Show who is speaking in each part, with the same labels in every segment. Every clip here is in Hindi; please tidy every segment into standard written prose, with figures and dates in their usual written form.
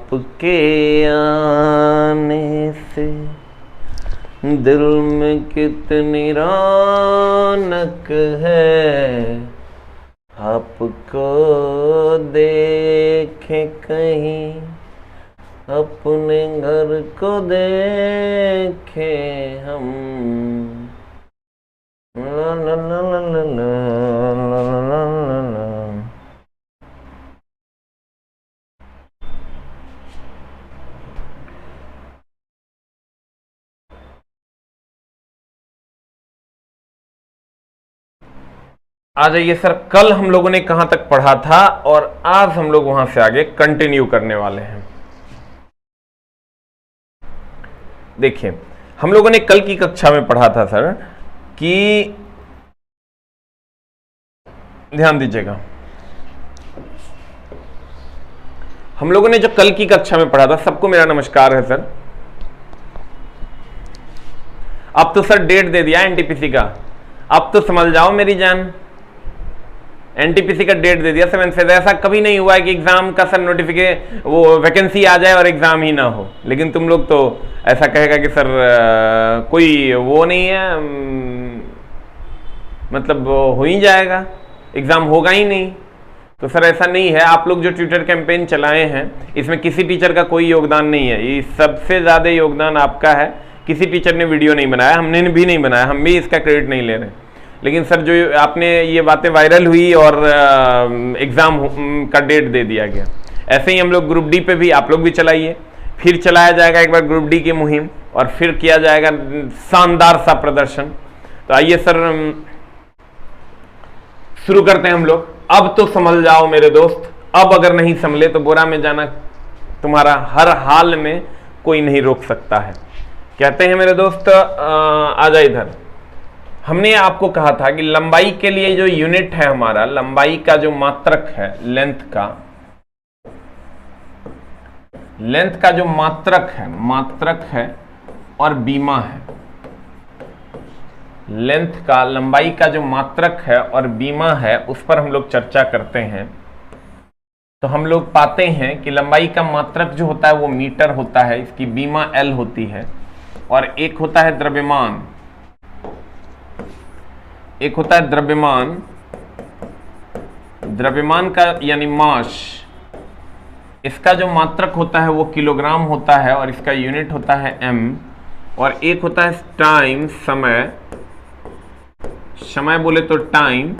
Speaker 1: आपके आने से दिल में कितनी रौनक है, आपको देखे कहीं अपने घर को देखे हम। ला ला ला ला ला ला ला ला ला। आ जाइए सर, कल हम लोगों ने कहां तक पढ़ा था और आज हम लोग वहां से आगे कंटिन्यू करने वाले हैं। देखिए, हम लोगों ने कल की कक्षा में पढ़ा था सर कि, ध्यान दीजिएगा, हम लोगों ने जो कल की कक्षा में पढ़ा था, सबको मेरा नमस्कार है सर। अब तो सर डेट दे दिया एनटीपीसी का, अब तो समझ जाओ मेरी जान, एनटीपीसी का डेट दे दिया 7 से। ऐसा कभी नहीं हुआ है कि एग्जाम का सर नोटिफिकेशन वो वैकेंसी आ जाए और एग्जाम ही ना हो। लेकिन तुम लोग तो ऐसा कहेगा कि सर कोई वो नहीं है, मतलब हो ही जाएगा, एग्जाम होगा ही नहीं। तो सर ऐसा नहीं है। आप लोग जो ट्विटर कैंपेन चलाए हैं इसमें किसी टीचर का कोई योगदान नहीं है, ये सबसे ज्यादा योगदान आपका है। किसी टीचर ने वीडियो नहीं बनाया, हमने भी नहीं बनाया, हम भी इसका क्रेडिट नहीं ले रहे। लेकिन सर जो आपने ये बातें वायरल हुई और एग्जाम का डेट दे दिया गया, ऐसे ही हम लोग ग्रुप डी पे भी आप लोग भी चलाइए, फिर चलाया जाएगा एक बार ग्रुप डी की मुहिम और फिर किया जाएगा शानदार सा प्रदर्शन। तो आइए सर शुरू करते हैं हम लोग। अब तो संभल जाओ मेरे दोस्त, अब अगर नहीं संभले तो बोरा में जाना तुम्हारा हर हाल में कोई नहीं रोक सकता है। कहते हैं मेरे दोस्त, आ जा इधर। हमने आपको कहा था कि लंबाई के लिए जो यूनिट है हमारा, लंबाई का जो मात्रक है, लेंथ का जो मात्रक है और बीमा है। लेंथ का, लंबाई का जो मात्रक है और बीमा है, उस पर हम लोग चर्चा करते हैं। तो हम लोग पाते हैं कि लंबाई का मात्रक जो होता है वो मीटर होता है, इसकी बीमा एल होती है, और एक होता है द्रव्यमान, एक होता है द्रव्यमान का यानी मास, इसका जो मात्रक होता है वो किलोग्राम होता है और इसका यूनिट होता है एम। और एक होता है टाइम, समय बोले तो टाइम,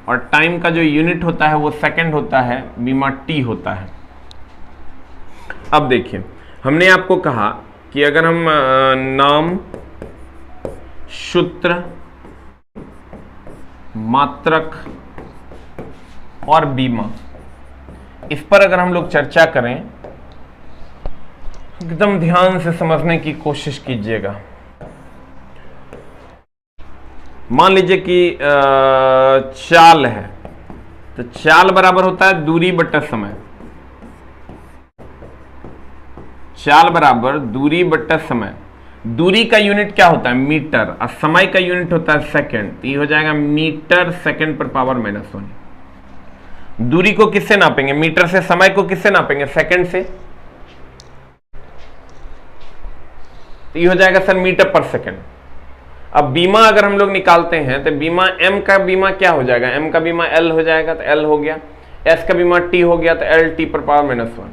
Speaker 1: और टाइम का जो यूनिट होता है वो सेकंड होता है, बीमा टी होता है। अब देखिए, हमने आपको कहा कि अगर हम नाम, सूत्र, मात्रक और बीमा, इस पर अगर हम लोग चर्चा करें, एकदम ध्यान से समझने की कोशिश कीजिएगा। मान लीजिए कि चाल है, तो चाल बराबर होता है दूरी बटा समय। चाल बराबर दूरी बटा समय। दूरी का यूनिट क्या होता है? मीटर, और समय का यूनिट होता है सेकंड। तो ये हो जाएगा मीटर सेकंड पर पावर -1। दूरी को किससे नापेंगे? मीटर से। समय को किससे नापेंगे? सेकंड से। तो ये हो जाएगा सर मीटर पर सेकंड। अब बीमा अगर हम लोग निकालते हैं तो बीमा, एम का बीमा क्या हो जाएगा? एम का बीमा एल हो जाएगा, तो एल हो गया। एस का बीमा टी हो गया, तो एल टी पर पावर -1।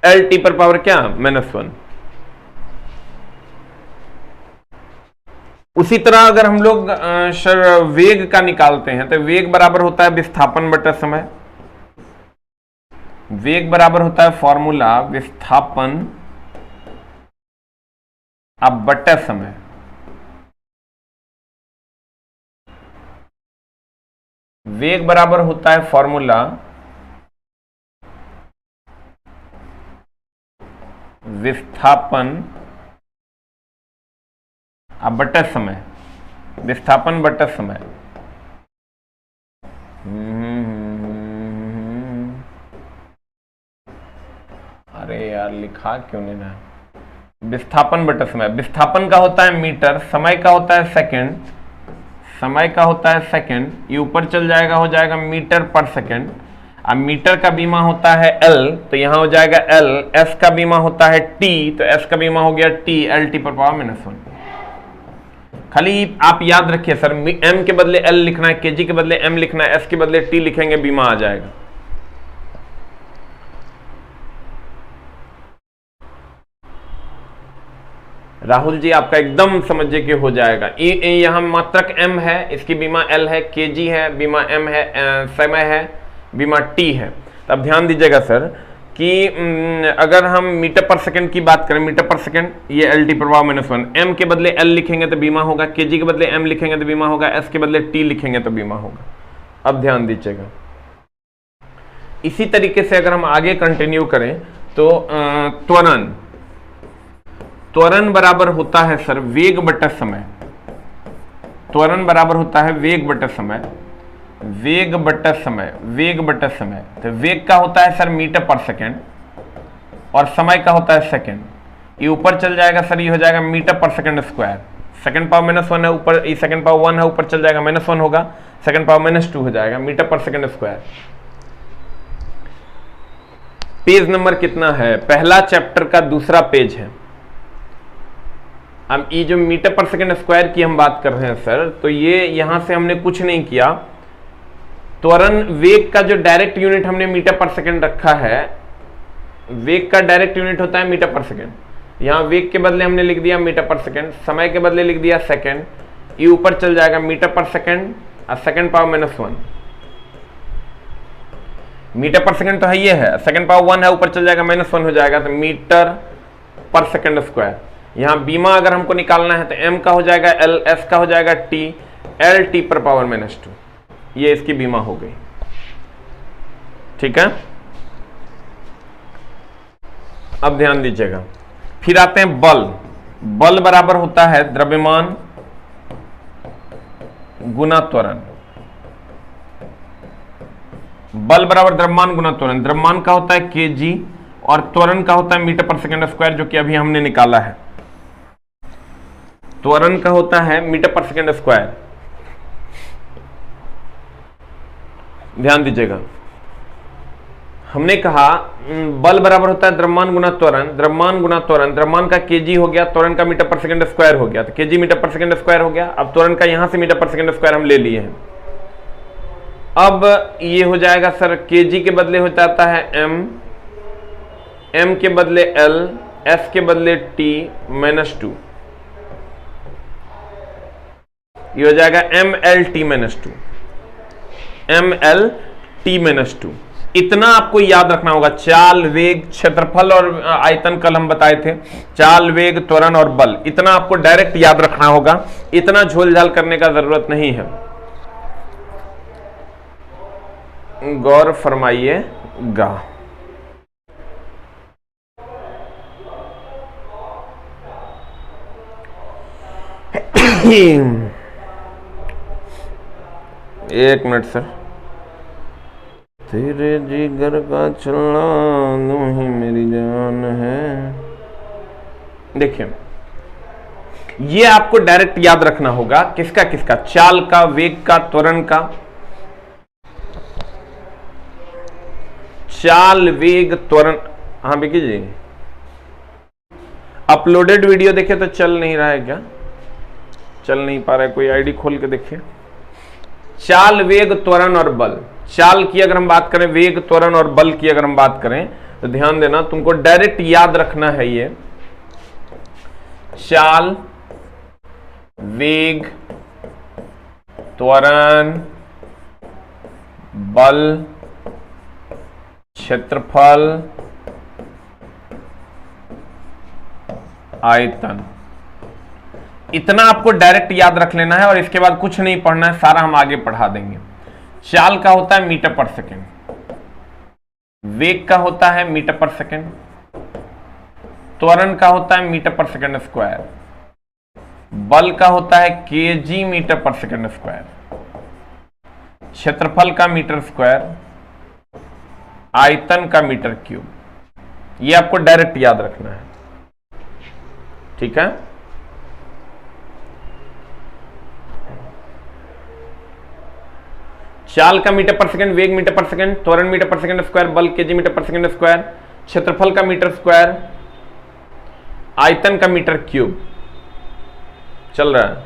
Speaker 1: एल टी पर पावर क्या? -1। उसी तरह अगर हम लोग वेग का निकालते हैं तो वेग बराबर होता है विस्थापन बटा समय। वेग बराबर होता है फॉर्मूला विस्थापन अब बटा समय। वेग बराबर होता है फॉर्मूला विस्थापन अब बटा समय। विस्थापन बटा समय। अरे यार लिखा क्यों नहीं रहा? विस्थापन बटा समय। विस्थापन का होता है मीटर, समय का होता है सेकंड। समय का होता है सेकंड, ये ऊपर चल जाएगा, हो जाएगा मीटर पर सेकंड। अब मीटर का बीमा होता है L, तो यहां हो जाएगा L, S का बीमा होता है T, तो S का बीमा हो गया T, LT पर पावर -1। खाली आप याद रखिए सर, M के बदले L लिखना है, kg के बदले M लिखना है, S के बदले T लिखेंगे, बीमा आ जाएगा। राहुल जी आपका एकदम समझिए कि हो जाएगा। यहां मात्रक M है, इसकी बीमा L है, kg है, बीमा M है, समय है, बीमा T है। तो अब ध्यान दीजिएगा सर कि अगर हम मीटर पर सेकंड की बात करें, मीटर पर सेकंड, ये LT पर पावर -1, M के बदले L लिखेंगे तो बीमा होगा, kg के बदले M लिखेंगे तो बीमा होगा, S के बदले T लिखेंगे तो बीमा होगा। अब ध्यान दीजिएगा, इसी तरीके से अगर हम आगे कंटिन्यू करें तो त्वरण, त्वरण बराबर होता है सर वेग बटा समय। त्वरण बराबर होता है वेग बटा समय, वेग बटा समय, वेग बटा समय। तो वेग का होता है सर मीटर पर सेकंड और समय का होता है सेकंड। ये ऊपर चल जाएगा सर, ये हो जाएगा मीटर पर सेकंड स्क्वायर। सेकंड पावर -1 है, ऊपर ये सेकंड पावर 1 है, ऊपर चल जाएगा -1 होगा, सेकंड पावर -2 हो जाएगा, मीटर पर सेकंड स्क्वायर। पेज नंबर कितना है? पहला चैप्टर का दूसरा पेज है। अब ये जो मीटर पर सेकंड स्क्वायर की हम बात कर रहे हैं सर, तो ये यहां से हमने कुछ नहीं किया, त्वरण वेग का जो डायरेक्ट यूनिट हमने मीटर पर सेकंड रखा है, वेग का डायरेक्ट यूनिट होता है मीटर पर सेकंड। यहां वेग के बदले हमने लिख दिया मीटर पर सेकंड, समय के बदले लिख दिया सेकंड, ये ऊपर चल जाएगा मीटर पर सेकंड और सेकंड पावर -1। मीटर पर सेकंड तो है, ये है, सेकंड पावर 1 है, ऊपर चल जाएगा -1 हो जाएगा, तो मीटर पर सेकंड स्क्वायर। यहां बीमा अगर हमको निकालना है तो M का हो जाएगा L, S का हो जाएगा T, LT पर पावर -2। ये इसकी बीमा हो गई, ठीक है। अब ध्यान दीजिएगा, फिर आते हैं बल। बल बराबर होता है द्रव्यमान गुना त्वरण। बल बराबर द्रव्यमान गुना त्वरण। द्रव्यमान का होता है kg और त्वरण का होता है मीटर पर सेकंड स्क्वायर, जो कि अभी हमने निकाला है। त्वरण का होता है मीटर पर सेकंड स्क्वायर। ध्यान दीजिएगा, हमने कहा बल बराबर होता है द्रव्यमान गुना त्वरण। द्रव्यमान गुना त्वरण, द्रव्यमान का kg हो गया, त्वरण का मीटर पर सेकंड स्क्वायर हो गया, तो kg मीटर पर सेकंड स्क्वायर हो गया। अब त्वरण का यहां से मीटर पर सेकंड स्क्वायर हम ले लिए हैं। अब ये हो जाएगा सर, kg के बदले हो जाता है M, M के बदले L, S के बदले T -2, ये हो जाएगा MLT -2, MLT -2। इतना आपको याद रखना होगा। चाल, वेग, क्षेत्रफल और आयतन कल हम बताए थे। चाल, वेग, त्वरण और बल, इतना आपको डायरेक्ट याद रखना होगा, इतना झोलझाल करने का जरूरत नहीं है। गौर फरमाइएगा। एक मिनट सर। तेरे जिगर का चलना तू ही मेरी जान है। देखिए, ये आपको डायरेक्ट याद रखना होगा। किसका किसका? चाल का, वेग का, त्वरण का। चाल, वेग, त्वरण। हाँ बिकी जी, अपलोडेड वीडियो देखे तो चल नहीं रहा है क्या? चल नहीं पा रहा है? कोई आईडी खोल के देखिए। चाल, वेग, त्वरण और बल। चाल की अगर हम बात करें, वेग, त्वरण और बल की अगर हम बात करें, तो ध्यान देना, तुमको डायरेक्ट याद रखना है ये चाल, वेग, त्वरण, बल, क्षेत्रफल, आयतन। इतना आपको डायरेक्ट याद रख लेना है और इसके बाद कुछ नहीं पढ़ना है, सारा हम आगे पढ़ा देंगे। चाल का होता है मीटर पर सेकंड, वेग का होता है मीटर पर सेकंड, त्वरण का होता है मीटर पर सेकंड स्क्वायर, बल का होता है kg मीटर पर सेकंड स्क्वायर, क्षेत्रफल का मीटर स्क्वायर, आयतन का मीटर क्यूब। ये आपको डायरेक्ट याद रखना है, ठीक है। चाल का मीटर पर सेकंड, वेग मीटर पर सेकंड, त्वरण मीटर पर सेकंड स्क्वायर, बल केजी मीटर पर सेकंड स्क्वायर, क्षेत्रफल का मीटर स्क्वायर, आयतन का मीटर क्यूब। चल रहा है।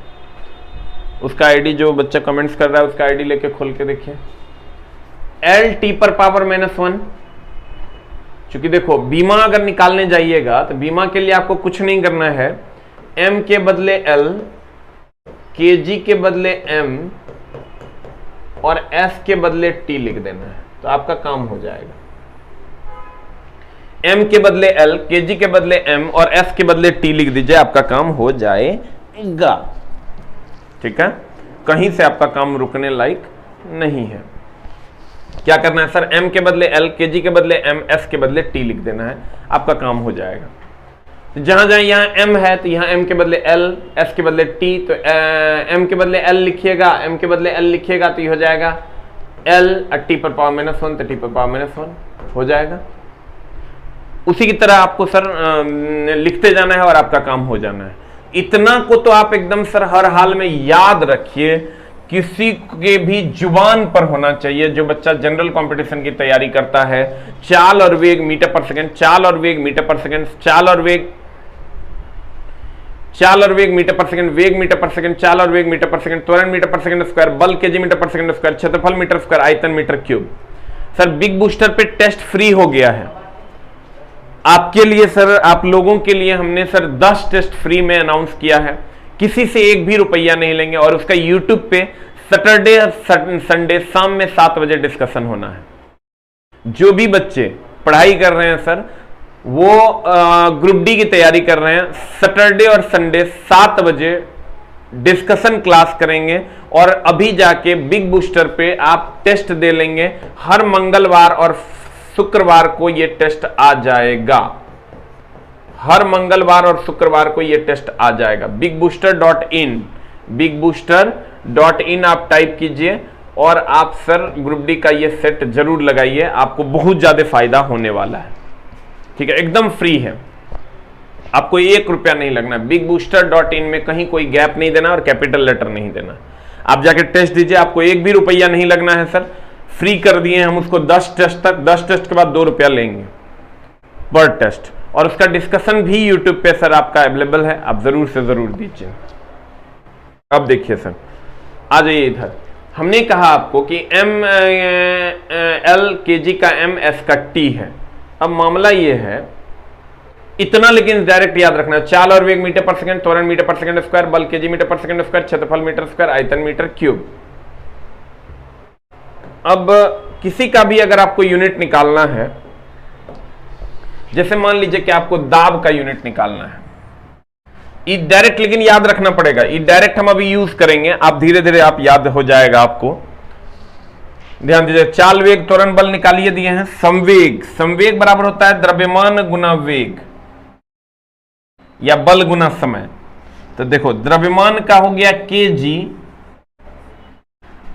Speaker 1: उसका आईडी जो बच्चा कमेंट्स कर रहा है उसका आईडी लेके खोल के देखिए। एल टी पर पावर -1। क्योंकि देखो बीमा अगर निकालने जाइएगा तो बीमा के लिए आपको कुछ नहीं करना है, एम के बदले एल, केजी के बदले एम और एस के बदले टी लिख देना है, तो आपका काम हो जाएगा। एम के बदले एल, केजी के बदले एम और एस के बदले टी लिख दीजिए, आपका काम हो जाएगा। ठीक है, कहीं से आपका काम रुकने लायक नहीं है। क्या करना है सर, एम के बदले एल, केजी के बदले एम, एस के बदले टी लिख देना है, आपका काम हो जाएगा। तो जहां जहां यहां एम है तो यहां एम के बदले एल, एस के बदले टी, तो एम के बदले एल लिखिएगा, एम के बदले एल लिखिएगा तो ये हो जाएगा एल टी पर पावर -1 तो टी पर पावर -1 हो जाएगा। उसी की तरह आपको सर लिखते जाना है और आपका काम हो जाना है। इतना को तो आप एकदम सर हर हाल में याद रखिए, किसी के भी जुबान पर होना चाहिए। जो बच्चा जनरल कंपटीशन की तैयारी करता है, चाल और वेग मीटर पर सेकंड, चाल और वेग मीटर पर सेकंड, चाल और वेग मीटर पर सेकंड, वेग मीटर पर सेकंड, चाल और वेग मीटर पर सेकंड, त्वरण मीटर पर सेकंड स्क्वायर, बल केजी मीटर पर सेकंड स्क्वायर, क्षेत्रफल मीटर स्क्वायर, आयतन metre cube. Sir big booster पे टेस्ट फ्री हो गया है आपके लिए सर, आप लोगों के लिए हमने सर 10 टेस्ट फ्री में अनाउंस किया है, किसी से एक भी रुपया नहीं लेंगे और उसका यूट्यूब पे सैटरडे संडे शाम में 7 बजे डिस्कशन होना है। जो भी बच्चे पढ़ाई कर रहे हैं सर, वो ग्रुप डी की तैयारी कर रहे हैं, सैटरडे और संडे 7 बजे डिस्कशन क्लास करेंगे और अभी जाके बिग बूस्टर पे आप टेस्ट दे लेंगे। हर मंगलवार और शुक्रवार को ये टेस्ट आ जाएगा, हर मंगलवार और शुक्रवार को ये टेस्ट आ जाएगा। bigbooster.in, bigbooster.in आप टाइप कीजिए और आप सर ग्रुप डी का ये सेट जरूर लगाइए, आपको बहुत ज्यादा फायदा होने वाला है। ठीक है, एकदम फ्री है, आपको 1 रुपया नहीं लगना। bigbooster.in में कहीं कोई गैप नहीं देना और कैपिटल लेटर नहीं देना। आप जाके टेस्ट दीजिए, आपको 1 भी रुपया नहीं लगना है सर, फ्री कर दिए हम उसको 10 टेस्ट तक। 10 टेस्ट के बाद 2 रुपया लेंगे पर टेस्ट, और उसका डिस्कशन भी यूट्यूब पे सर आपका अवेलेबल है, आप जरूर से जरूर दीजिए। अब देखिए सर, आ जाइए इधर। हमने कहा आपको कि एम एल केजी का एम, एस का टी है। अब मामला ये है इतना, लेकिन डायरेक्ट याद रखना, चाल और वेग मीटर पर सेकंड, त्वरण मीटर पर सेकंड स्क्वायर, बल केजी मीटर पर सेकंड स्क्वायर, क्षेत्रफल मीटर स्क्वायर, आयतन मीटर क्यूब। अब किसी का भी अगर आपको यूनिट निकालना है, जैसे मान लीजिए कि आपको दाब का यूनिट निकालना है, ई डायरेक्ट, लेकिन याद रखना पड़ेगा, ई डायरेक्ट हम अभी यूज करेंगे, आप धीरे धीरे आप याद हो जाएगा आपको। ध्यान दीजिए, चाल वेग त्वरण बल निकालिए दिए हैं। संवेग, संवेग बराबर होता है द्रव्यमान गुना वेग या बल गुना समय। तो देखो द्रव्यमान का हो गया केजी,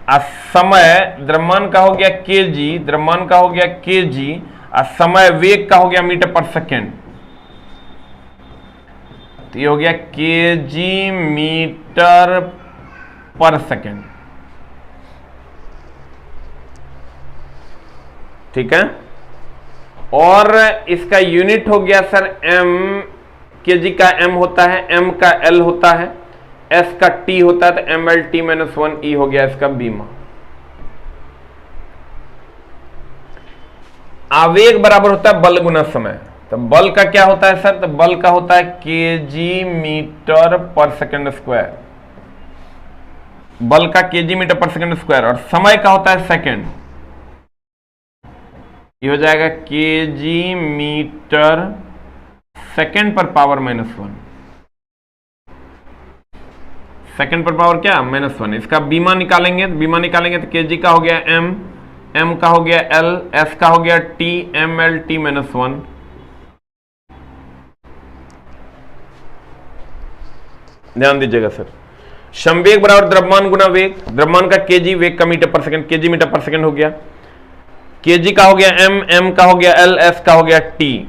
Speaker 1: समय द्रव्यमान का हो गया केजी, द्रव्यमान का हो गया केजी, और समय वेग का हो गया मीटर पर सेकेंड। तो ये हो गया केजी मीटर पर सेकेंड। ठीक है, और इसका यूनिट हो गया सर एम, केजी का एम होता है, एम का एल होता है, एस का टी होता है, तो एम एल टी -1 ई हो गया इसका बीमा। आवेग बराबर होता है बल गुना समय। तो बल का क्या होता है सर, तो बल का होता है केजी मीटर पर सेकंड स्क्वायर, बल का केजी मीटर पर सेकंड स्क्वायर, और समय का होता है सेकंड। ये हो जाएगा केजी मीटर सेकंड पर पावर -1, सेकंड पर पावर क्या -1। इसका बीमा निकालेंगे, बीमा निकालेंगे तो केजी का हो गया एम, एम का हो गया एल, एस का हो गया टी, एम एल टी -1। ध्यान दीजिएगा सर, संवेग बराबर द्रव्यमान गुना वेग, द्रव्यमान का केजी, वेग का मीटर पर सेकंड, केजी मीटर पर सेकंड हो गया, केजी का हो गया एम, एम का हो गया एल, एस का हो गया टी।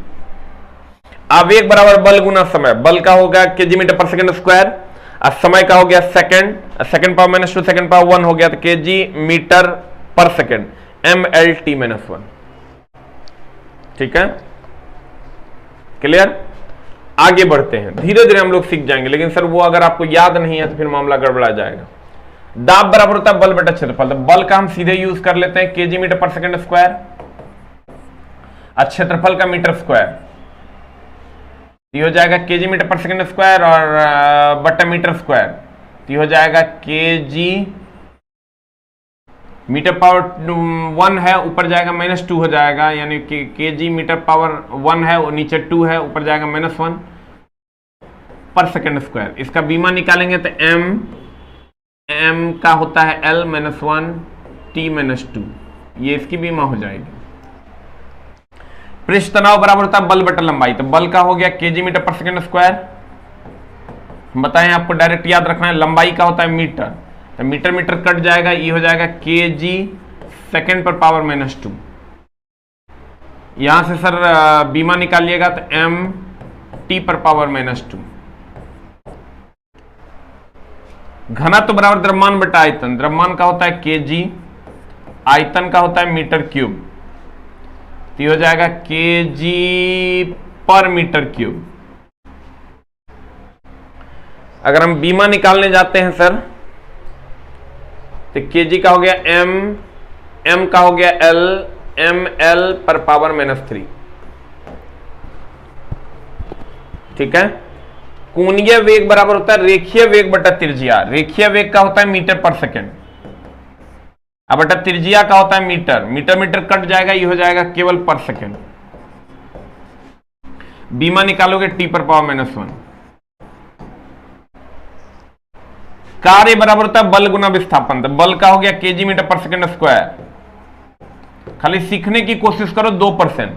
Speaker 1: आवेग बराबर बल गुना समय, बल का होगा केजी मीटर पर सेकंड स्क्वायर, और समय का हो गया second, second power -2 second power 1 हो गया, तो केजी मीटर पर सेकेंड, mL/t-1। ठीक है, क्लियर। आगे बढ़ते हैं, धीरे धीरे हम लोग सीख जाएंगे, लेकिन सर वो अगर आपको याद नहीं है तो फिर मामला गड़बड़ा जाएगा। दाब बराबर होता है बल बटा क्षेत्रफल, तो बल का हम सीधे यूज कर लेते हैं केजी मीटर पर सेकेंड स्क्वायर, और क्षेत्रफल का मीटर स्क्वायर, ये हो जाएगा केजी मीटर पर सेकेंड स्क्वायर और बटा मीटर स्क्वायर, तो ये हो जाएगा केजी मीटर पावर 1 है, ऊपर जाएगा -2 हो जाएगा, यानी कि केजी मीटर पावर 1 है और नीचे 2 है, ऊपर जाएगा -1 पर सेकेंड स्क्वायर। इसका बीमा निकालेंगे तो m का होता है L-1 t-2, ये इसकी बीमा हो जाएगी। पृष्ठ तनाव बराबर होता है बल बटा लंबाई, तो बल का हो गया केजी मीटर पर सेकेंड स्क्वायर, बताएं आपको डायरेक्ट याद रखना है। लंबाई का होता है मीटर, तो मीटर मीटर कट जाएगा, ये हो जाएगा केजी सेकेंड पर पावर -2। यहां से सर बीमा निकालिएगा तो m t पर पावर -2। घनत्व बराबर द्रव्यमान बटा आयतन, द्रव्यमान का होता है केजी, आयतन का होता है मीटर क्यूब, तो ये हो जाएगा केजी पर मीटर क्यूब। अगर हम बीमा निकालने जाते हैं सर, तो केजी का हो गया m का हो गया l, ml पर पावर -3। ठीक है, कोणीय वेग बराबर होता है रेखीय वेग बटा त्रिज्या, रेखीय वेग का होता है मीटर पर सेकेंड, अब बटा त्रिज्या का होता है मीटर, मीटर मीटर कट जाएगा, ये हो जाएगा केवल पर सेकेंड। बीमा निकालोगे t पर पावर -1। कार्य बराबर होता है बल गुना विस्थापन, तो बल का हो गया केजी मीटर पर सेकेंड स्क्वायर। खाली सीखने की कोशिश करो 2%,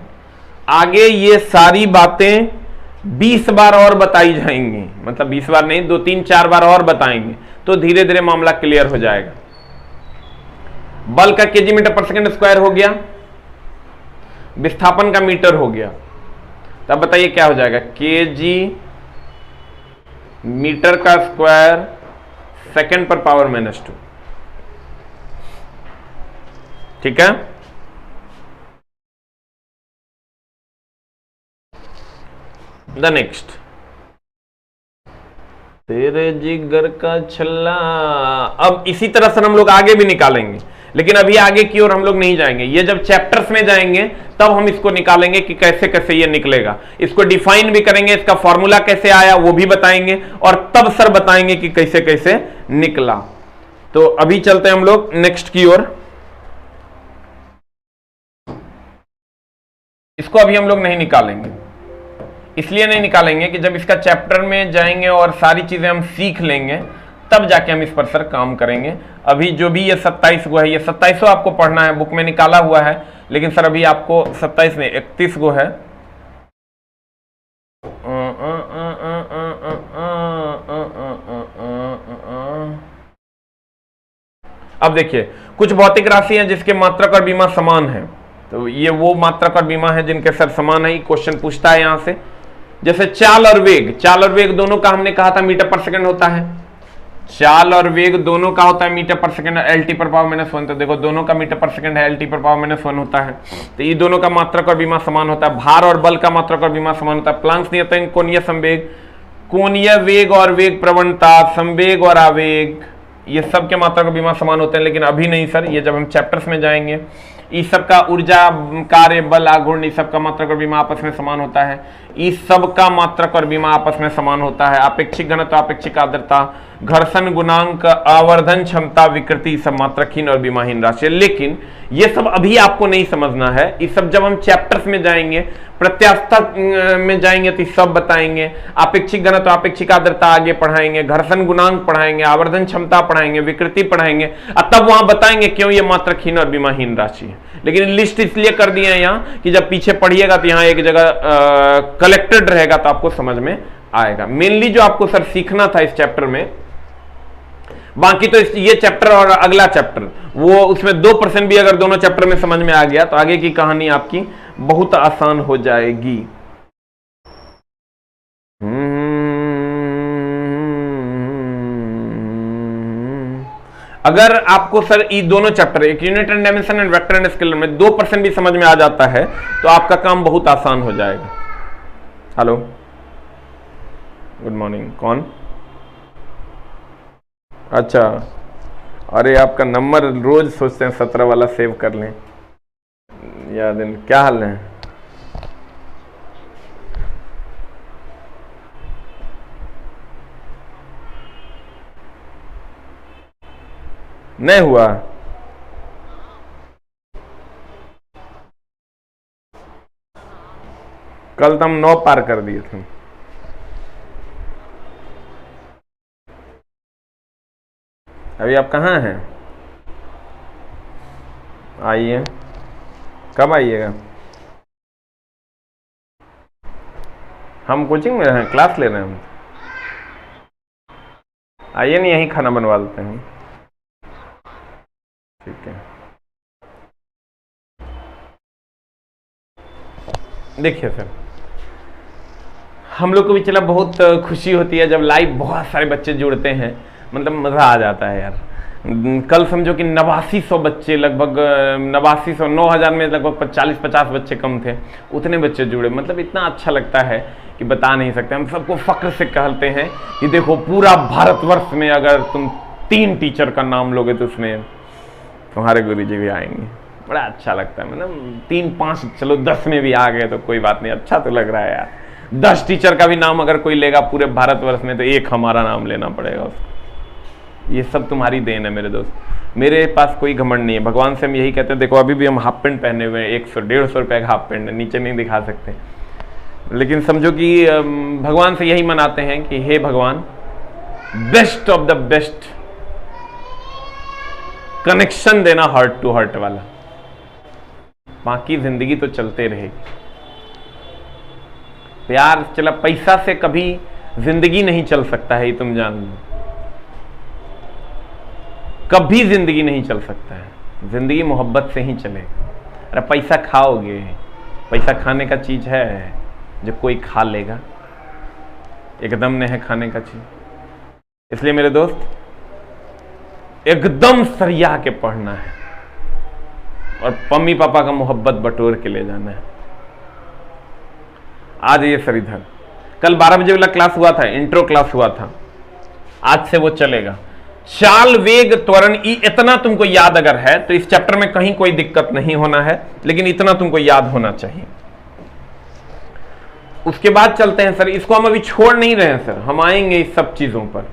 Speaker 1: आगे ये सारी बातें 20 बार और बताई जाएंगी, मतलब 20 बार नहीं, 2 3 4 बार और बताएंगे, तो धीरे धीरे मामला क्लियर हो जाएगा। बल का केजी मीटर पर सेकेंड स्क्वायर हो गया, विस्थापन का मीटर हो गया, तब बताइए क्या हो जाएगा, केजी मीटर का स्क्वायर सेकेंड पर पावर -2। ठीक है, द नेक्स्ट, तेरे जिगर का छल्ला। अब इसी तरह से हम लोग आगे भी निकालेंगे, लेकिन अभी आगे की ओर हम लोग नहीं जाएंगे, ये जब चैप्टर्स में जाएंगे तब हम इसको निकालेंगे कि कैसे कैसे ये निकलेगा, इसको डिफाइन भी करेंगे, इसका फॉर्मूला कैसे आया वो भी बताएंगे, और तब सर बताएंगे कि कैसे कैसे निकला। तो अभी चलते हैं हम लोग नेक्स्ट की ओर। इसको अभी हम लोग नहीं निकालेंगे, इसलिए नहीं निकालेंगे कि जब इसका चैप्टर में जाएंगे और सारी चीजें हम सीख लेंगे तब जाके हम इस पर सर काम करेंगे। अभी जो भी ये 27 गो है, ये 27 आपको पढ़ना है, बुक में निकाला हुआ है, लेकिन सर अभी आपको 27 नहीं 31 गो है। अब देखिए, कुछ भौतिक राशि हैं जिसके मात्रक और बीमा समान है, तो ये वो मात्रक और बीमा है जिनके सर समान है। क्वेश्चन पूछता है यहां से, जैसे चाल और वेग, चाल और वेग दोनों का हमने कहा था मीटर पर सेकंड होता है, चाल और वेग दोनों का होता है मीटर पर सेकंड, LT पर पावर -1, तो देखो दोनों का मीटर पर सेकंड है, LT पर पावर -1 होता है, तो ये दोनों का मात्रक और बीमा समान होता है। भार और बल का मात्रक और बीमा समान होता है। प्लांक्स नियतांक कोणीय संवेग, कोणीय वेग और वेग प्रवणता, संवेग और आवेग, ये सब के मात्रक और बीमा समान होते हैं, लेकिन अभी नहीं सर, ये जब हम चैप्टर्स में जाएंगे। इस सब का ऊर्जा, कार्य, बल, आघूर्ण, इस सब का मात्रक और बीमा आपस में समान होता है, इस सब का मात्रक और बीमा आपस में समान होता है। आपेक्षिक घनत्व, आपेक्षिक आर्द्रता, घर्षण गुणांक, आवर्धन क्षमता, विकृति, सब मात्रकहीन और बीमाहीन राशि। लेकिन ये सब अभी आपको नहीं समझना है, ये सब जब हम चैप्टर्स में जाएंगे, प्रत्यास्था में जाएंगे तो सब बताएंगे। आपेक्षिक घनत्व, आपेक्षिक आर्द्रता आगे पढ़ाएंगे, घर्षण गुणांक पढ़ाएंगे, आवर्धन क्षमता पढ़ाएंगे, विकृति पढ़ाएंगे, तब वहां बताएंगे क्यों ये मात्रकहीन और बीमाहीन राशि है। लेकिन लिस्ट इसलिए कर दिए हैं यहाँ कि जब पीछे पढ़िएगा तो यहाँ एक जगह कलेक्टेड रहेगा तो आपको समझ में आएगा। मेनली जो आपको सर सीखना था इस चैप्टर में, बाकी तो ये चैप्टर और अगला चैप्टर, वो उसमें 2% भी अगर दोनों चैप्टर में समझ में आ गया तो आगे की कहानी आपकी बहुत आसान हो जाएगी। अगर आपको सर ये दोनों चैप्टर, एक unit and dimension and vector and scalar में 2% भी समझ में आ जाता है तो आपका काम बहुत आसान हो जाएगा। Hello, good morning. कौन? अच्छा, अरे आपका नंबर रोज सोचते हैं 17 वाला सेव कर लें याद। क्या हाल है? नहीं हुआ? कल तो हम 9 पार कर दिए थे। अभी आप कहाँ हैं? आइए। कब आइएगा? हम कोचिंग में हैं, क्लास ले रहे हैं हम। आइए नहीं, यहीं खाना बनवा देते हैं। ठीक है। देखिए सर, हम लोग को भी चला बहुत खुशी होती है जब लाइव बहुत सारे बच्चे जुड़ते हैं, मतलब मज़ा आ जाता है यार। कल समझो कि 8900 बच्चे, लगभग 8900, 9000 में लगभग 40-50 बच्चे कम थे, उतने बच्चे जुड़े। मतलब इतना अच्छा लगता है कि बता नहीं सकते। हम सबको फक्र से कहते हैं कि देखो पूरा भारतवर्ष में अगर तुम 3 टीचर का नाम लोगे तो उसमें तुम्हारे गुरुजी भी आएंगे। बड़ा अच्छा लगता है। मतलब 3-5, चलो 10 में भी आ गए तो कोई बात नहीं, अच्छा तो लग रहा है यार। 10 टीचर का भी नाम अगर कोई लेगा पूरे भारतवर्ष में तो एक हमारा नाम लेना पड़ेगा उसको। ये सब तुम्हारी देन है मेरे दोस्त। मेरे पास कोई घमंड नहीं है। भगवान से हम यही कहते हैं, देखो अभी भी हम हाफ पेंट पहने हुए हैं, 100-150 रुपये का हाफ पेंट है, नीचे नहीं दिखा सकते, लेकिन समझो कि भगवान से यही मनाते हैं कि हे भगवान, best of the best connection देना हार्ट टू हार्ट वाला, बाकी जिंदगी तो चलते रहेगी। प्यार चला, पैसा से कभी जिंदगी नहीं चल सकता है, ये तुम जान लो। कभी जिंदगी नहीं चल सकता है, जिंदगी मोहब्बत से ही चलेगा। अरे पैसा खाओगे, पैसा खाने का चीज है जो कोई खा लेगा, एकदम नहीं है खाने का चीज। इसलिए मेरे दोस्त एकदम सरिया के पढ़ना है और मम्मी पापा का मोहब्बत बटोर के ले जाना है। आज ये सर इधर, कल 12 बजे वाला क्लास हुआ था, इंट्रो क्लास हुआ था, आज से वो चलेगा। चाल, वेग, त्वरण, इतना तुमको याद अगर है तो इस चैप्टर में कहीं कोई दिक्कत नहीं होना है, लेकिन इतना तुमको याद होना चाहिए। उसके बाद चलते हैं सर, इसको हम अभी छोड़ नहीं रहे हैं सर, हम आएंगे इस सब चीजों पर,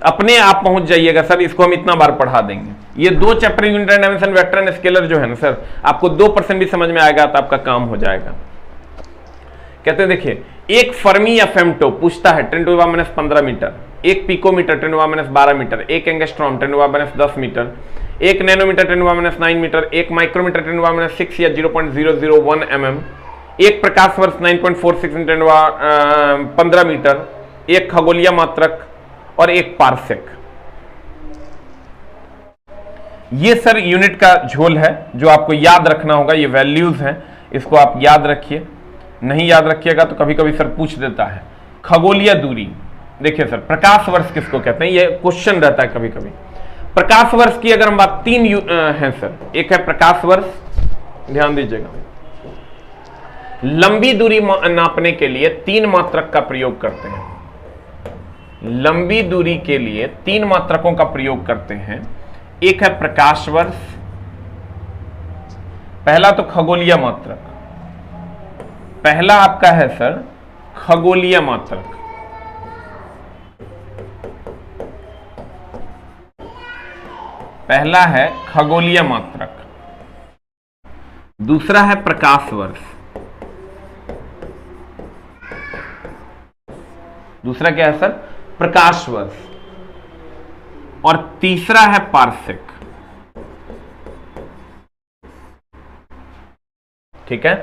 Speaker 1: अपने आप पहुंच जाइएगा सर। इसको हम इतना बार पढ़ा देंगे। ये 2 chapter unit and dimension, vector and scalar जो है ना सर, आपको 2% भी समझ में आएगा तो आपका काम हो जाएगा। कहते हैं देखिए, एक फर्मी या फेमटो पूछता है 10⁻⁻15 मीटर, एक पिकोमीटर 10⁻⁻12 मीटर, एक एंगस्ट्रॉम 10⁻⁻10 मीटर, एक नैनोमीटर 10⁻⁹ मीटर, एक माइक्रोमीटर 10⁻6 या 0.001 mm, एक प्रकाश वर्ष 9.46 × 10⁻15 मीटर, एक खगोलीय मात्रक और एक पारसेक। ये सर यूनिट का झोल है जो आपको याद रखना होगा। ये वैल्यूज हैं, इसको आप याद रखिए। नहीं याद रखिएगा तो कभी कभी सर पूछ देता है। खगोलीय दूरी, देखिए सर, प्रकाश वर्ष किसको कहते हैं, ये क्वेश्चन रहता है कभी कभी। प्रकाश वर्ष की अगर हम बात 3 है सर, एक है प्रकाश वर्ष, ध्यान दीजिएगा। लंबी दूरी नापने के लिए 3 मात्रक का प्रयोग करते हैं। लंबी दूरी के लिए 3 मात्रकों का प्रयोग करते हैं। एक है प्रकाश वर्ष, पहला तो खगोलीय मात्रक, पहला आपका है सर खगोलीय मात्रक, पहला है खगोलीय मात्रक, दूसरा है प्रकाश वर्ष, दूसरा क्या है सर, प्रकाश वर्ष, और तीसरा है पारसेक। ठीक है,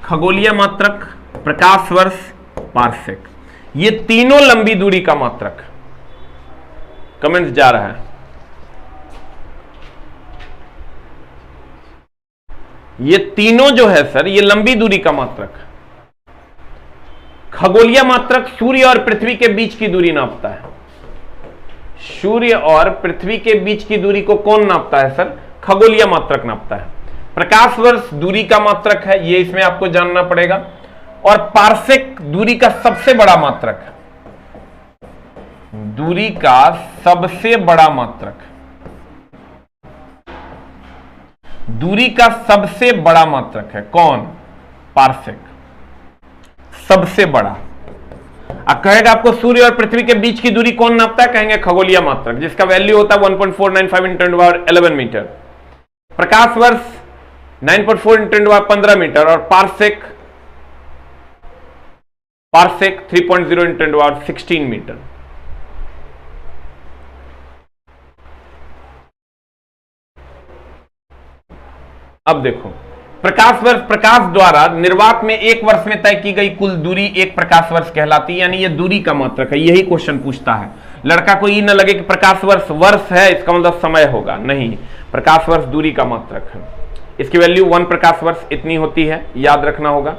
Speaker 1: खगोलीय मात्रक, प्रकाश वर्ष, पारसेक, ये तीनों लंबी दूरी का मात्रक। कमेंट्स जा रहा है, ये तीनों जो है सर ये लंबी दूरी का मात्रक। खगोलीय मात्रक सूर्य और पृथ्वी के बीच की दूरी नापता है, सूर्य और पृथ्वी के बीच की दूरी को कौन नापता है सर? खगोलीय मात्रक नापता है। प्रकाश वर्ष दूरी का मात्रक है, ये इसमें आपको जानना पड़ेगा। और पारसेक दूरी का सबसे बड़ा मात्रक है, दूरी का सबसे बड़ा मात्रक, दूरी का सबसे बड़ा मात्रक है कौन? पारसेक, सबसे बड़ा। अब कहेगा आपको सूर्य और पृथ्वी के बीच की दूरी कौन नापता है? कहेंगे खगोलीय मात्रक, जिसका वैल्यू होता है 1.495 × 1011 मीटर। प्रकाश वर्ष 9.4 × 1015 मीटर और पारसेक 3.0 × 1016 मीटर। अब देखो, प्रकाश वर्ष, प्रकाश द्वारा निर्वात में एक वर्ष में तय की गई कुल दूरी एक प्रकाश वर्ष कहलाती है, यानी ये दूरी का मात्रक है। यही क्वेश्चन पूछता है। लड़का को ये न लगे कि प्रकाश वर्ष वर्ष है इसका मतलब समय होगा, नहीं, प्रकाश वर्ष दूरी का मात्रक है। इसकी वैल्यू 1 प्रकाश वर्ष इतनी होती है, याद रखना होगा।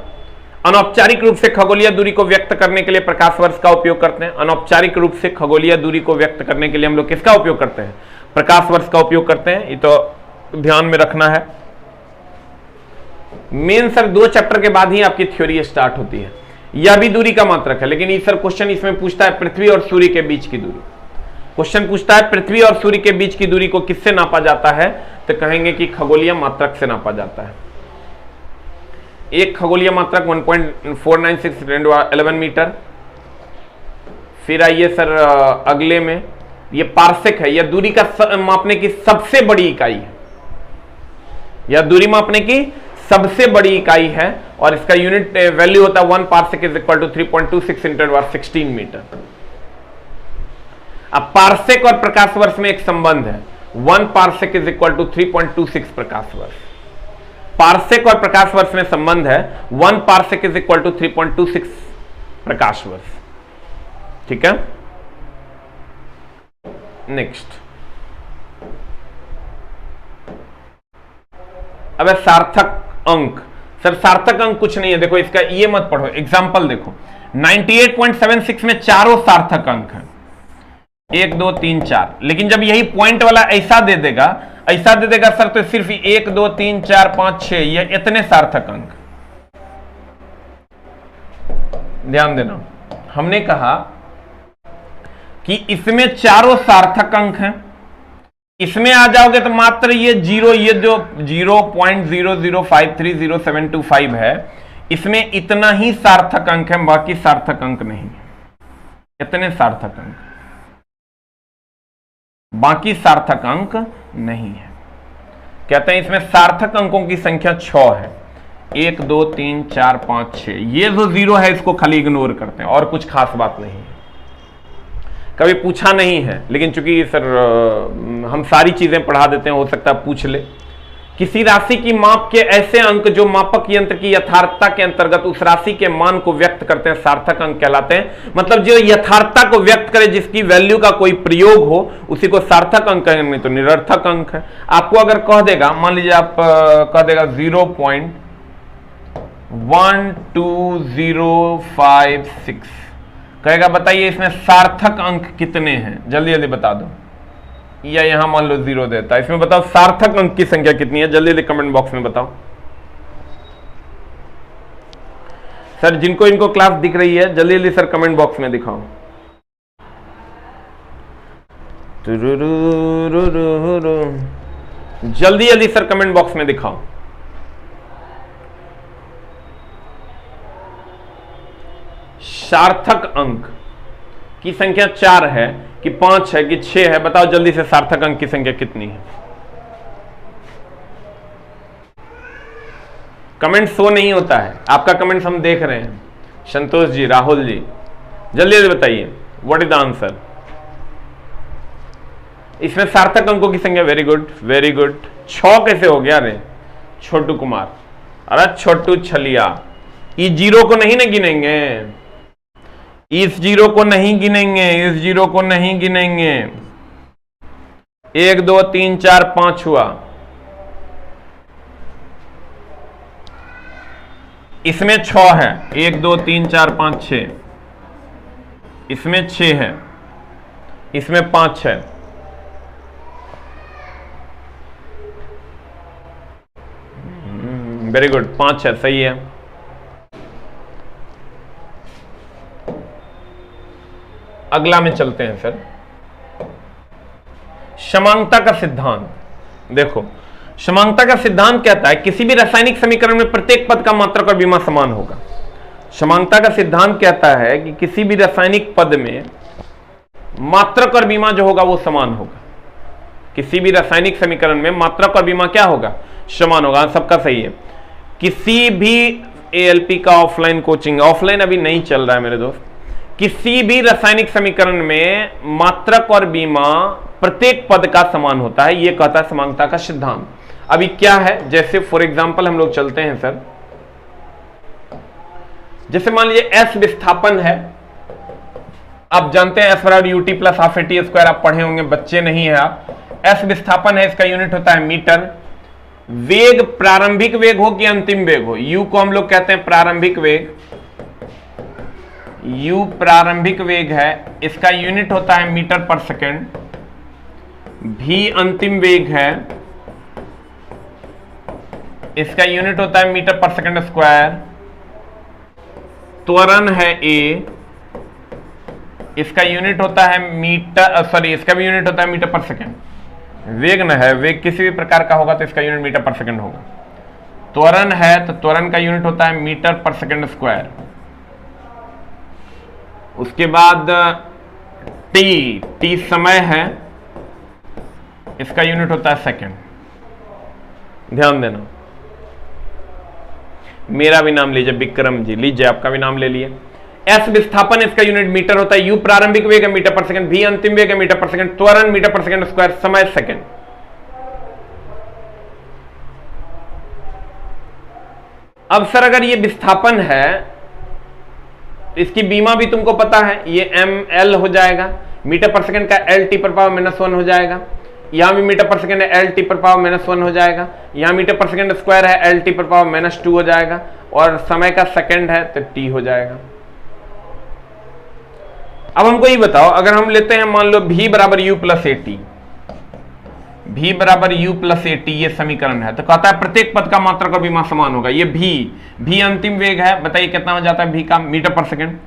Speaker 1: अनौपचारिक रूप से खगोलीय दूरी को व्यक्त करने के लिए प्रकाश वर्ष का उपयोग करते हैं। अनौपचारिक रूप से खगोलीय दूरी को व्यक्त करने के लिए हम लोग किसका उपयोग करते हैं? प्रकाश वर्ष का उपयोग करते हैं। ये तो ध्यान में रखना है। मेन सर 2 चैप्टर के बाद ही आपकी थ्योरी स्टार्ट होती है। यह भी दूरी का मात्रक है, लेकिन ये सर क्वेश्चन इसमें पूछता है पृथ्वी और सूर्य के बीच की दूरी। क्वेश्चन पूछता है पृथ्वी और सूर्य के बीच की दूरी को किससे नापा जाता है? तो कहेंगे कि खगोलीय मात्रक से नापा जाता है। एक खगोलीय मात्रक 1.496 × 1011 मीटर। फिर आइए सर अगले में, ये पारसेक है। यह दूरी का मापने की सबसे बड़ी इकाई है, यह दूरी मापने की सबसे बड़ी इकाई है और इसका यूनिट वैल्यू होता है 1 पारसेक = 3.26 × 1016 मीटर। अब पारसेक और प्रकाश वर्ष में एक संबंध है, 1 पारसेक = 3.26 प्रकाश वर्ष। पारसेक और प्रकाश वर्ष में संबंध है, 1 पारसेक = 3.26 प्रकाश वर्ष। ठीक है, नेक्स्ट। अब सार्थक अंक। सर सार्थक अंक कुछ नहीं है, देखो इसका ये मत पढ़ो, एग्जांपल देखो। 98.76 में चारों सार्थक अंक हैं, 1 2 3 4। लेकिन जब यही पॉइंट वाला ऐसा दे देगा सर, तो सिर्फ 1 2 3 4 5 6 ये इतने सार्थक अंक। ध्यान देना, हमने कहा कि इसमें चारों सार्थक अंक हैं। इसमें आ जाओगे तो मात्र ये जीरो, ये जो 0.0053075 है, इसमें इतना ही सार्थक अंक है, बाकी सार्थक अंक नहीं। इतने सार्थक अंक, बाकी सार्थक अंक नहीं है। कहते हैं इसमें सार्थक अंकों की संख्या 6 है, 1 2 3 4 5 6। ये जो 0 है इसको खाली इग्नोर करते हैं, और कुछ खास बात नहीं है। कभी पूछा नहीं है, लेकिन चूंकि सर हम सारी चीजें पढ़ा देते हैं, हो सकता है पूछ ले। किसी राशि की माप के ऐसे अंक जो मापक यंत्र की यथार्थता के अंतर्गत उस राशि के मान को व्यक्त करते हैं, सार्थक अंक कहलाते हैं। मतलब जो यथार्थता को व्यक्त करे, जिसकी वैल्यू का कोई प्रयोग हो, उसी को सार्थक अंक कहेंगे, नहीं तो निरर्थक अंक है। आपको अगर कह देगा, मान लीजिए आप कह देगा 0.12056, कहेगा बताइए इसमें सार्थक अंक कितने हैं, जल्दी जल्दी बता दो। या यहां मान लो 0 देता है, इसमें बताओ सार्थक अंक की संख्या कितनी है, जल्दी जल्दी कमेंट बॉक्स में बताओ। सर जिनको इनको क्लास दिख रही है, जल्दी जल्दी सर कमेंट बॉक्स में दिखाओ। जल्दी जल्दी सर कमेंट बॉक्स में दिखाओ। सार्थक अंक की संख्या 4 है कि 5 है कि 6 है, बताओ जल्दी से सार्थक अंक की संख्या कितनी है। कमेंट शो नहीं होता है, आपका कमेंट्स हम देख रहे हैं। संतोष जी, राहुल जी, जल्दी जल्दी बताइए व्हाट इज द आंसर। इसमें सार्थक अंकों की संख्या, वेरी गुड वेरी गुड। 6 कैसे हो गया रे छोटू कुमार? अरे छोटू छलिया, इस 0 को नहीं ना गिनेंगे, इस 0 को नहीं गिनेंगे, इस 0 को नहीं गिनेंगे। 1 2 3 4 5 हुआ, इसमें 6 है, 1 2 3 4 5 6, इसमें 6 है, इसमें 5 है। वेरी गुड, 5 है, सही है। अगला में चलते हैं सर, समांगता का सिद्धांत। देखो, समांगता का सिद्धांत कहता है किसी भी रासायनिक समीकरण में प्रत्येक पद का मात्रक और विमा समान होगा। समांगता का सिद्धांत कहता है कि किसी भी रासायनिक पद में मात्रक और विमा जो होगा वो समान होगा। किसी भी रासायनिक समीकरण में मात्रक और विमा क्या होगा? समान होगा। सबका सही है। किसी भी एएलपी का ऑफलाइन कोचिंग, ऑफलाइन अभी नहीं चल रहा है मेरे दोस्त, किसी भी रासायनिक समीकरण में मात्रक और विमा प्रत्येक पद का समान होता है, यह कहता है समांगता का सिद्धांत। अभी क्या है, जैसे फॉर एग्जांपल हम लोग चलते हैं सर, जैसे मान लीजिए एस विस्थापन है। आप जानते हैं एस बराबर UT plus half eighty square, आप पढ़े होंगे, बच्चे नहीं है आप। एस विस्थापन है, इसका यूनिट होता है मीटर। वेग प्रारंभिक वेग हो कि अंतिम वेग हो, यू को हम लोग कहते हैं प्रारंभिक वेग, यू प्रारंभिक वेग है, इसका यूनिट होता है मीटर पर सेकेंड। भी अंतिम वेग है, इसका यूनिट होता है मीटर पर सेकेंड स्क्वायर। त्वरण है ए, इसका यूनिट होता है मीटर, सॉरी इसका भी यूनिट होता है मीटर पर सेकेंड। वेग न है, वेग किसी भी प्रकार का होगा तो इसका यूनिट मीटर पर सेकेंड होगा। त्वरण है तो त्वरण का यूनिट होता है मीटर पर सेकेंड स्क्वायर। उसके बाद टी, टी समय है, इसका यूनिट होता है सेकेंड। ध्यान देना, मेरा भी नाम लीजिए विक्रम जी, लीजिए आपका भी नाम ले लिए। एस विस्थापन, इसका यूनिट मीटर होता है। यू प्रारंभिक वेग है मीटर पर सेकंड, भी अंतिम वेग है मीटर पर सेकंड, त्वरण मीटर पर सेकंड स्क्वायर, समय सेकंड। अब सर अगर ये विस्थापन है, इसकी बीमा भी तुमको पता है, ये एम एल हो जाएगा, मीटर पर सेकंड का एल टी पर पावर -1 हो जाएगा। यहां भी मीटर पर सेकंड है, एल टी पर पावर -1 हो जाएगा। यहां मीटर पर सेकंड स्क्वायर है, एल टी पर पावर -2 हो जाएगा, और समय का सेकंड है तो टी हो जाएगा। अब हमको ये बताओ, अगर हम लेते हैं मान लो v बराबर u plus A T, v बराबर u प्लस ए टी, ये समीकरण है, तो कहता है प्रत्येक पद का मात्रक और विमा समान होगा। ये v अंतिम वेग है, बताइए कितना हो जाता है v का, मीटर पर सेकंड,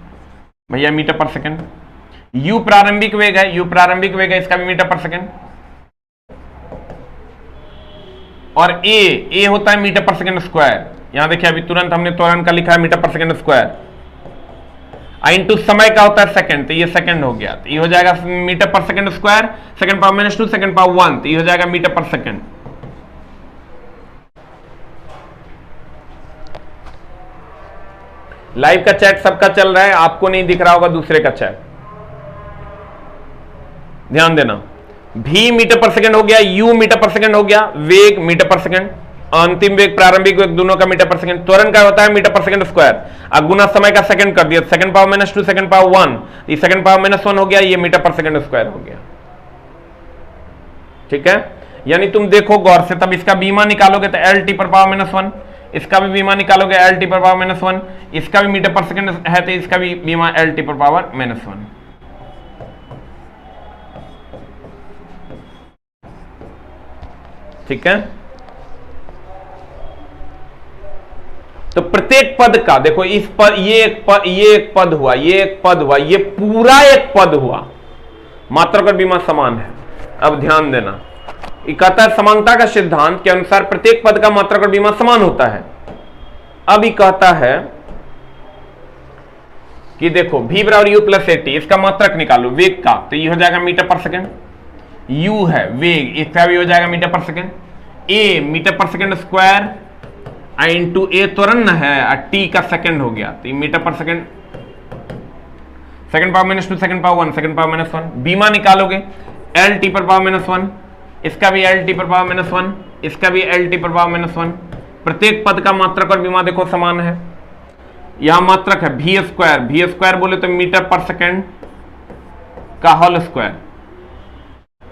Speaker 1: भैया मीटर पर सेकंड। u प्रारंभिक वेग है, u प्रारंभिक वेग है, इसका भी मीटर पर सेकंड। और a होता है मीटर पर सेकंड स्क्वायर। यहां देखिए अभी तुरंत हमने त्वरण का लिखा है मीटर पर सेकंड स्क्वायर, इंटू समय का होता है सेकंड, तो ये सेकंड हो गया, तो ये हो जाएगा मीटर पर second square, second power -2, second power 1, तो ये हो जाएगा मीटर पर सेकंड। लाइव का चैट सबका चल रहा है, आपको नहीं दिख रहा होगा दूसरे का चैट, ध्यान देना। v मीटर पर सेकंड हो गया, u मीटर पर सेकंड हो गया, वेग मीटर पर सेकंड, अंतिम वेग प्रारंभिक वेग दोनों का मीटर पर सेकंड, त्वरण का होता है मीटर पर सेकंड स्क्वायर, अब गुना समय का सेकंड कर दिया, सेकंड पावर -2, सेकंड पावर 1, ये सेकंड पावर -1 हो गया, ये मीटर पर सेकंड स्क्वायर हो गया। ठीक है, यानी तुम देखो गौर से, तब इसका बीमा निकालोगे तो एल टी पर पावर -1, इसका भी बीमा निकालोगे एल टी पर पावर -1, इसका भी मीटर पर सेकंड है तो इसका भी बीमा एल टी पर पावर -1। ठीक है, तो प्रत्येक पद का देखो, इस पर ये एक पद हुआ, ये एक पद हुआ, ये पूरा एक पद हुआ, मात्रक और बीमा समान है। अब ध्यान देना, ये कहता है समानता का सिद्धांत के अनुसार प्रत्येक पद का मात्रक और बीमा समान होता है। अब ये कहता है कि देखो v बराबर u प्लस ए टी, इसका मात्रक निकालो वेग का, तो ये हो जाएगा मीटर पर सेकंड। u है वेग, इसका भी हो जाएगा मीटर पर सेकंड। a मीटर पर सेकंड स्क्वायर इंटू ए त्वरण है, टी का सेकंड हो गया, तो ये मीटर पर second, second power -2, second power 1, second power -1। बीमा निकालोगे एल टी पर पावर -1, इसका भी एल टी पर पावर -1, इसका भी एल टी पर पावर -1। प्रत्येक पद का मात्रक और बीमा देखो समान है। यहां मात्रक है v स्क्वायर बोले तो मीटर पर सेकंड का whole square,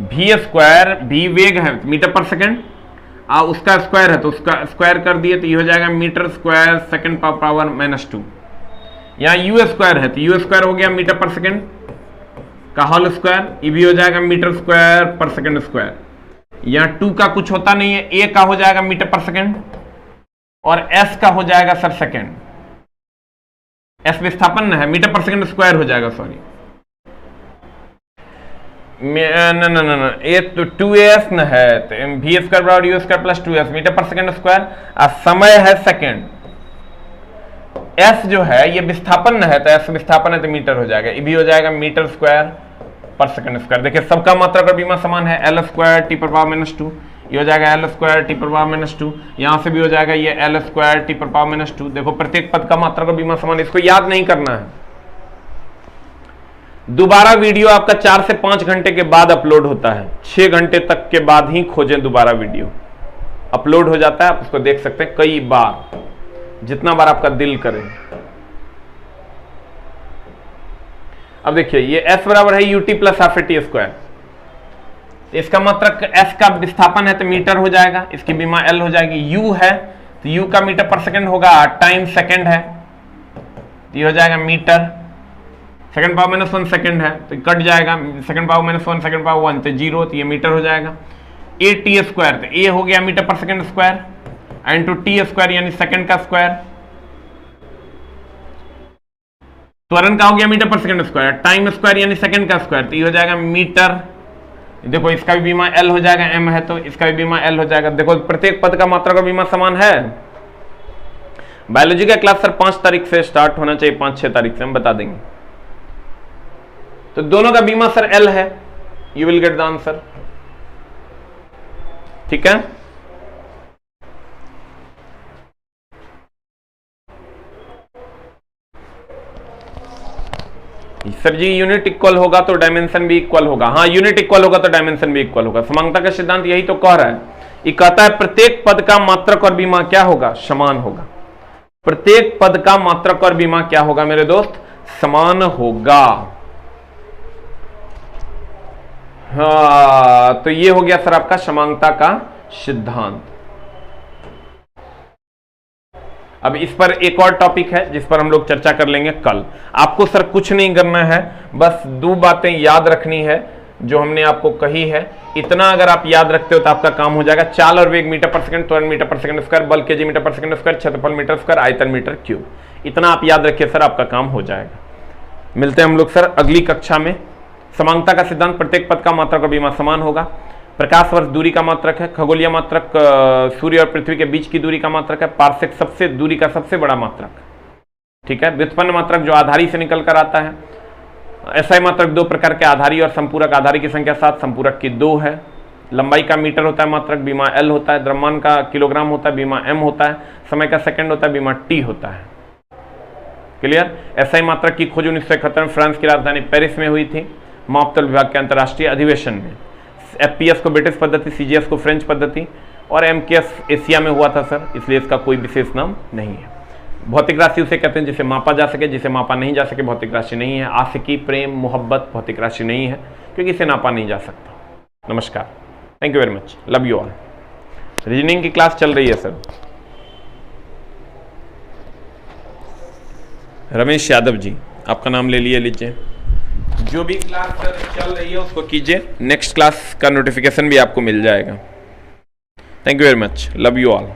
Speaker 1: v square, v वेग है मीटर पर सेकंड, उसका स्क्वायर है तो उसका स्क्वायर कर दिए, तो ये हो जाएगा मीटर स्क्वायर सेकंड पावर -2। यहाँ u स्क्वायर है तो u स्क्वायर हो गया मीटर पर सेकंड का होल स्क्वायर, ये भी हो जाएगा मीटर स्क्वायर पर सेकंड स्क्वायर। यहाँ 2 का कुछ होता नहीं है, ए का हो जाएगा मीटर पर सेकंड और एस का हो जाएगा सर सेकंड। एस विस्थापन है, मीटर पर सेकंड स्क्वायर हो जाएगा, सॉरी न ये तो 2s न है, तो वी स्क्वायर बराबर u square plus 2s metre पर सेकंड स्क्वायर। और समय है सेकंड, s जो है ये विस्थापन है, तो s विस्थापन है तो मीटर हो जाएगा, ये भी हो जाएगा मीटर स्क्वायर पर सेकंड स्क्वायर। देखिए सबका मात्रा का बीमा समान है, एल स्क्वायर टी पर पावर -2, ये हो जाएगा एल स्क्वायर टी पर पावर -2, यहां से भी हो जाएगा ये एल स्क्वायर टी पर पावर -2। देखो प्रत्येक पद का मात्रा का बीमा समान, इसको याद नहीं करना है। दोबारा वीडियो आपका 4 से 5 घंटे के बाद अपलोड होता है, 6 घंटे तक के बाद ही खोजें, दोबारा वीडियो अपलोड हो जाता है, आप उसको देख सकते हैं कई बार, जितना बार आपका दिल करे। अब देखिए ये s बराबर है ut plus half T square, इसका मात्रक s का विस्थापन है तो मीटर हो जाएगा, इसकी बीमा l हो जाएगी। u है तो u का मीटर पर सेकंड होगा, टाइम सेकंड है तो ये हो जाएगा मीटर, सेकंड पावर -1 सेकंड है तो कट जाएगा, सेकंड पावर -1 सेकंड पावर 1 तो 0, तो ये मीटर हो जाएगा। a टी स्क्वायर, तो a हो गया मीटर पर second square into T square यानी सेकंड का स्क्वायर, त्वरण का हो गया मीटर पर सेकंड स्क्वायर, टाइम स्क्वायर यानी सेकंड का स्क्वायर, तो ये हो जाएगा मीटर। देखो इसका भी बीमा l हो जाएगा, m है तो इसका भी बीमा l हो जाएगा। देखो प्रत्येक पद का मात्रा का बीमा समान है। बायोलॉजी का क्लास सर 5 तारीख से स्टार्ट होना चाहिए, 5-6 तारीख से हम बता देंगे। तो दोनों का बीमा सर l है, you will get the answer, ठीक है। सर जी यूनिट इक्वल होगा तो डायमेंशन भी इक्वल होगा, हाँ यूनिट इक्वल होगा तो डायमेंशन भी इक्वल होगा। समानता का सिद्धांत यही तो कह रहा है, ये कहता है प्रत्येक पद का मात्रक और बीमा क्या होगा, समान होगा। प्रत्येक पद का मात्रक और बीमा क्या होगा मेरे दोस्त, समान होगा। हाँ तो ये हो गया सर आपका समानता का सिद्धांत। अब इस पर एक और टॉपिक है जिस पर हम लोग चर्चा कर लेंगे कल। आपको सर कुछ नहीं करना है, बस 2 बातें याद रखनी है जो हमने आपको कही है। इतना अगर आप याद रखते हो तो आपका काम हो जाएगा। चाल और वेग मीटर पर सेकंड, त्वरण मीटर पर सेकंड स्क्वायर, बल केजी मीटर पर सेकंड स्क्वायर, क्षेत्रफल मीटर स्क्वायर, आयतन मीटर क्यूब, इतना आप याद रखिए सर, आपका काम हो जाएगा। मिलते हैं हम लोग सर अगली कक्षा में। समानता का सिद्धांत, प्रत्येक पद का मात्रक और बीमा समान होगा। प्रकाश वर्ष दूरी का मात्रक है। खगोलीय मात्रक सूर्य और पृथ्वी के बीच की दूरी का मात्रक है। पारसेक सबसे दूरी का सबसे बड़ा मात्रक, ठीक है। व्युत्पन्न मात्रक जो आधारी से निकल कर आता है। एसआई मात्रक 2 प्रकार के, आधारी और संपूरक। आधारी की संख्या 7, संपूरक की 2 है। लंबाई का मीटर होता है मात्रक, बीमा एल होता है। द्रव्यमान का किलोग्राम होता है, बीमा एम होता है। समय का सेकंड होता है, बीमा टी होता है। क्लियर। एसआई मात्रक की खोज 1971 में फ्रांस की राजधानी पेरिस में हुई थी, मापतल विभाग के अंतर्राष्ट्रीय अधिवेशन में। एफपीएस को ब्रिटिश पद्धति, सीजीएस को फ्रेंच पद्धति और एमकेएस एशिया में हुआ था सर, इसलिए इसका कोई विशेष नाम नहीं है। भौतिक राशि उसे कहते हैं जिसे मापा जा सके, जिसे मापा नहीं जा सके भौतिक राशि नहीं है। आशिकी, प्रेम, मोहब्बत भौतिक राशि नहीं है क्योंकि इसे नापा नहीं जा सकता। नमस्कार, thank you very much, love you all. Reasoning की क्लास चल रही है सर। रमेश यादव जी, आपका नाम ले लीजिए। जो भी क्लास सर चल रही है उसको कीजिए, नेक्स्ट क्लास का नोटिफिकेशन भी आपको मिल जाएगा। Thank you very much, love you all.